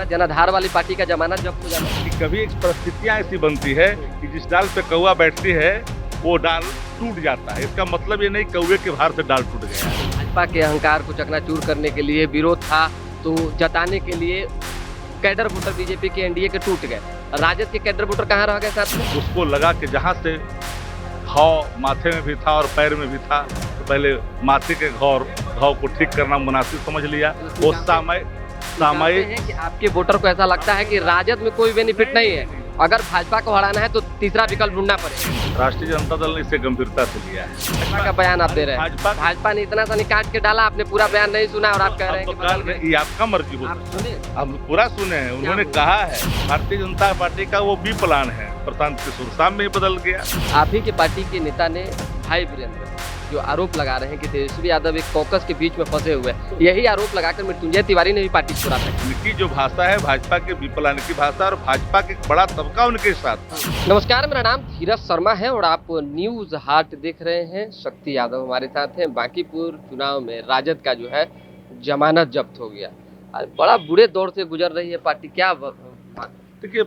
जनाधार वाली पार्टी का जमानत जब्त हो जाना है। कि कभी एक परिस्थितियां ऐसी बनती है कि जिस डाल पे कौवा बैठती है वो डाल टूट जाता है। इसका मतलब ये नहीं कौवे के भार से डाल टूट गया है। भाजपा के अहंकार को चकनाचूर करने के लिए विरोध था तो जताने के लिए कैडर वोटर बीजेपी के एनडीए के टूट गए। राजद के कैडर वोटर कहाँ रह गए साथ में? उसको लगा कि जहाँ से घाव माथे में भी था और पैर में भी था तो पहले माथे के घाव को ठीक करना मुनासिब समझ लिया। वो सामयिक है कि आपके वोटर को ऐसा लगता है कि राजद में कोई बेनिफिट नहीं है, अगर भाजपा को हराना है तो तीसरा विकल्प ढूंढना पड़ेगा। राष्ट्रीय जनता दल ने इसे गंभीरता से लिया है। भाजपा का बयान आप दे रहे हैं, भाजपा ने इतना सा निकाट के डाला, आपने पूरा बयान नहीं सुना और आप कह रहे हैं कि ये आपका मर्जी हो। आप सुने, हम पूरा सुने हैं। उन्होंने कहा है भारतीय जनता पार्टी का वो बी प्लान है, प्रशांत किशोर शाम में ही बदल गया। आप ही के पार्टी के नेता ने भाई वीरेंद्र जो आरोप लगा रहे हैं कि तेजस्वी यादव एक कॉकस के बीच में फंसे हुए हैं, यही आरोप लगाकर मृत्युंजय तिवारी ने भी पार्टी छोड़ा था। उनकी जो भाषा है भाजपा के विपलान की भाषा और भाजपा के बड़ा तबका उनके साथ। नमस्कार, मेरा नाम धीरज शर्मा है और आप न्यूज हाट देख रहे हैं। शक्ति यादव हमारे साथ हैं। बांकीपुर चुनाव में राजद का जो है जमानत जब्त हो गया, बड़ा बुरे दौर से गुजर रही है पार्टी, क्या देखिए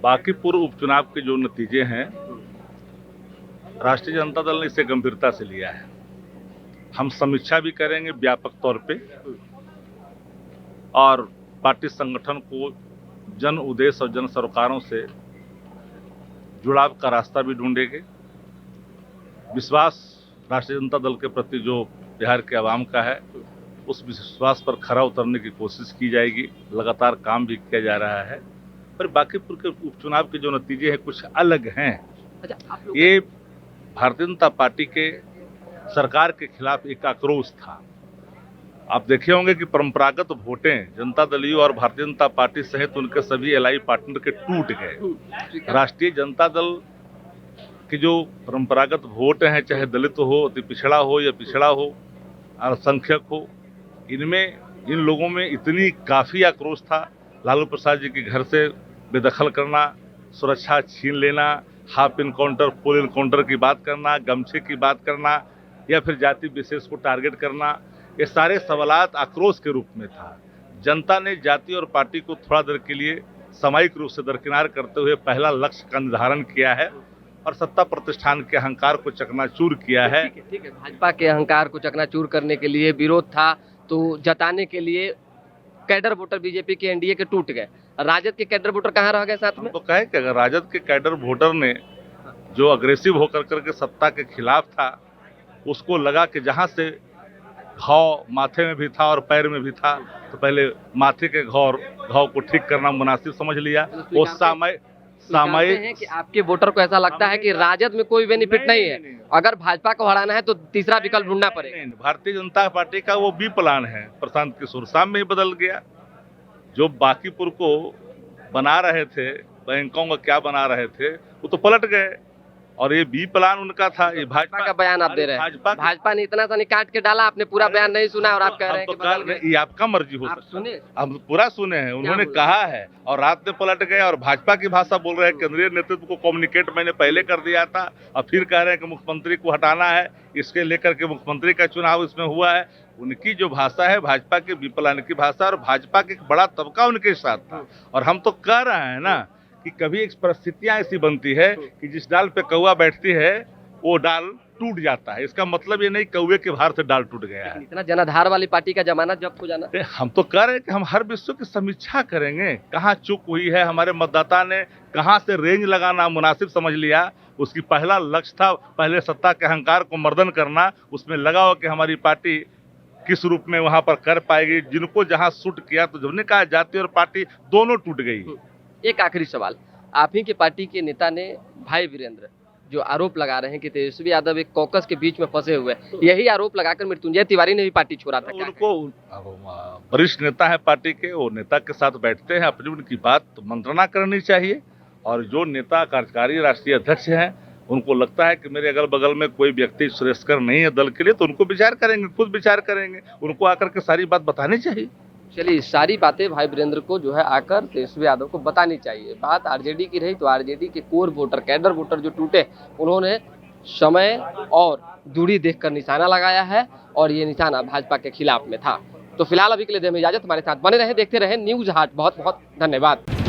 बांकीपुर उपचुनाव के जो नतीजे हैं राष्ट्रीय जनता दल ने इसे गंभीरता से लिया है। हम समीक्षा भी करेंगे व्यापक तौर पे और पार्टी संगठन को जन उद्देश्य और जन सरोकारों से जुड़ाव का रास्ता भी ढूंढेंगे। विश्वास राष्ट्रीय जनता दल के प्रति जो बिहार के आवाम का है उस विश्वास पर खरा उतरने की कोशिश की जाएगी। लगातार काम भी किया जा रहा है। पर बांकीपुर के उपचुनाव के जो नतीजे हैं कुछ अलग हैं। ये भारतीय जनता पार्टी के सरकार के खिलाफ एक आक्रोश था। आप देखे होंगे कि परंपरागत वोटें जनता दलीय और भारतीय जनता पार्टी सहित उनके सभी एलआई पार्टनर के टूट गए। राष्ट्रीय जनता दल के जो परंपरागत वोट हैं, चाहे दलित हो, अति पिछड़ा हो या पिछड़ा हो, अल्पसंख्यक हो, इनमें इन लोगों में इतनी काफ़ी आक्रोश था। लालू प्रसाद जी के घर से बेदखल करना, सुरक्षा छीन लेना, हाफ इनकाउंटर फुल इनकाउंटर की बात करना, गमछे की बात करना या फिर जाति विशेष को टारगेट करना, ये सारे सवालात आक्रोश के रूप में था। जनता ने जाति और पार्टी को थोड़ा देर के लिए सामयिक रूप से दरकिनार करते हुए पहला लक्ष्य का निर्धारण किया है और सत्ता प्रतिष्ठान के अहंकार को चकनाचूर किया है। ठीक है, भाजपा के अहंकार को चकनाचूर करने के लिए विरोध था तो जताने के लिए कैडर वोटर बीजेपी के एनडीए के टूट गए। राजद के कैडर वोटर कहाँ रह गए साथ में? तो कहे कि अगर राजद के कैडर वोटर ने जो अग्रेसिव होकर करके सत्ता के खिलाफ था, उसको लगा कि जहां से घाव माथे में भी था और पैर में भी था तो पहले माथे के घाव को ठीक करना मुनासिब समझ लिया। वो सामयिक है कि आपके वोटर को ऐसा लगता है कि राजद में कोई बेनिफिट नहीं है, अगर भाजपा को हराना है तो तीसरा विकल्प ढूंढना पड़ेगा। भारतीय जनता पार्टी का वो बी प्लान है, प्रशांत किशोर शाम में ही बदल गया। जो बांकीपुर को बना रहे थे, बैंकों का क्या बना रहे थे, वो तो पलट गए और ये बी प्लान उनका था। ये भाजपा का बयान आप दे रहे हैं, भाजपा ने इतना सा निकाट के डाला, आपने पूरा बयान नहीं सुना और आप कह रहे हैं कि ये आपका मर्जी हो। आप सुने, हम पूरा सुने हैं। उन्होंने कहा है और रात में पलट गए और भाजपा की भाषा बोल रहे हैं। केंद्रीय नेतृत्व को कम्युनिकेट मैंने पहले कर दिया था और फिर कह रहे हैं कि मुख्यमंत्री को हटाना है, इसके लेकर के मुख्यमंत्री का चुनाव इसमें हुआ है। उनकी जो भाषा है भाजपा के विपलान की भाषा और भाजपा के बड़ा तबका उनके साथ था। और हम तो कह रहे हैं ना कि कभी एक परिस्थितियां ऐसी बनती है कि जिस डाल पे कौवा बैठती है वो डाल टूट जाता है। इसका मतलब ये नहीं कौवे के भार से डाल टूट गया है। इतना जनाधार वाली पार्टी का जमानत जब्त हो जाना। हम तो कह रहे हैं कि हम हर विषय की समीक्षा करेंगे, कहाँ चूक हुई है, हमारे मतदाता ने कहाँ से रेंज लगाना मुनासिब समझ लिया। उसकी पहला लक्ष्य था पहले सत्ता के अहंकार को मर्दन करना। उसमें लगा हो कि हमारी पार्टी किस रूप में वहां पर कर पाएगी। जिनको जहां सूट किया तो जिन्होंने कहा जाति और पार्टी दोनों टूट गई। एक आखिरी सवाल, आप ही के पार्टी के नेता ने भाई वीरेंद्र जो आरोप लगा रहे हैं कि तेजस्वी यादव एक कॉकस के बीच में फंसे हुए, यही आरोप लगाकर मृत्युंजय तिवारी ने भी पार्टी छोड़ा था। उनको वरिष्ठ नेता है पार्टी के, वो नेता के साथ बैठते हैं, अपनी उनकी बात मंत्रणा करनी चाहिए। और जो नेता कार्यकारी राष्ट्रीय अध्यक्ष हैं उनको लगता है कि मेरे अगल बगल में कोई व्यक्ति श्रेष्ठकर नहीं है दल के लिए, तो उनको विचार करेंगे, खुद विचार करेंगे। उनको आकर के सारी बात बतानी चाहिए। चलिए, सारी बातें भाई वीरेंद्र को जो है आकर तेजस्वी यादव को बतानी चाहिए। बात आरजेडी की रही तो आरजेडी के कोर वोटर, कैडर वोटर जो टूटे, उन्होंने समय और दूरी देखकर निशाना लगाया है और ये निशाना भाजपा के खिलाफ में था। तो फिलहाल अभी के लिए दें इजाजत, हमारे साथ बने रहें, देखते रहें न्यूज हाट। बहुत बहुत धन्यवाद।